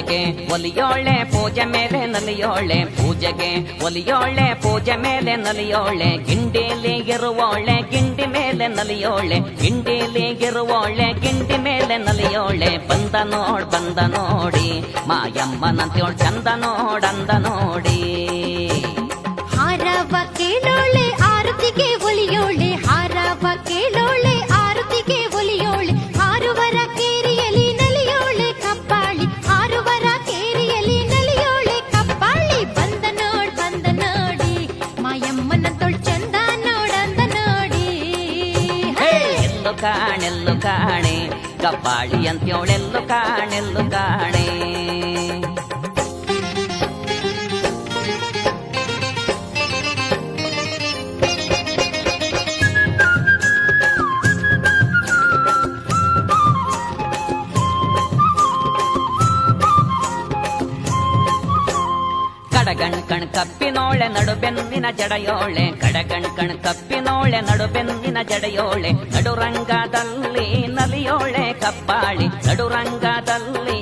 ಪೂಜೆಗೆ ಒಲಿಯೋಳೆ ಪೂಜೆ ಮೇಲೆ ನಲಿಯೋಳೆ ಪೂಜೆಗೆ ಒಲಿಯೋಳೆ ಪೂಜೆ ಮೇಲೆ ನಲಿಯೋಳೆ ಗಿಂಡಿಲಿ ಇರುವೋಳೆ ಗಿಂಡಿ ಮೇಲೆ ನಲಿಯೋಳೆ ಗಿಂಡಿಲಿ ಇರುವೋಳೆ ಗಿಂಡಿ ಮೇಲೆ ನಲಿಯೋಳೆ ಬಂದ ನೋಡಿ ಮಾಯಮ್ಮನಂತ್ಯೋಳ್ ಚಂದ ನೋಡಂದ ನೋಡಿ ಹಾರವ ಕೇಳೋಳೆ ಆರತಿಗೆ ಒಲಿಯೋಳೆ ಹಾರವ ಕೇಳೋಳೆ ಆರತಿಗೆ ಒಲಿಯೋಳೆ ಹಾರುವರ ಕೇರಿಯಲಿ ನಲಿಯೋಳೆ ಕಪ್ಪಾಳಿ ಹಾರುವರ ಕೇರಿಯಲಿ ನಲಿಯೋಳೆ ಕಪ್ಪಾಳಿ ಬಂದ ನೋಡಿ ಮಾಯಮ್ಮನಂತೋಳ್ ಚಂದ ನೋಡಂದ ನೋಡಿ ಎಲ್ಲು ಕಾಣೆ ಕಪ್ಪಾಳಿ ಅಂತ್ಯೋಳೆಲ್ಲು ಕಾಣೆ ಕಡಗಣ್ಕಣ್ ಕಪ್ಪಿನೋಳೆ ನಡುಬೆನ್ನಿನ ಜಡೆಯೋಳೆ ಕಡಗಣ್ಕಣ್ ಕಪ್ಪಿನೋಳೆ ನಡುಬೆನ್ನಿನ ಜಡೆಯೋಳೆ ನಡುರಂಗದಲ್ಲಿ ನಲಿಯೋಳೆ ಕಪ್ಪಾಳಿ ನಡುರಂಗದಲ್ಲಿ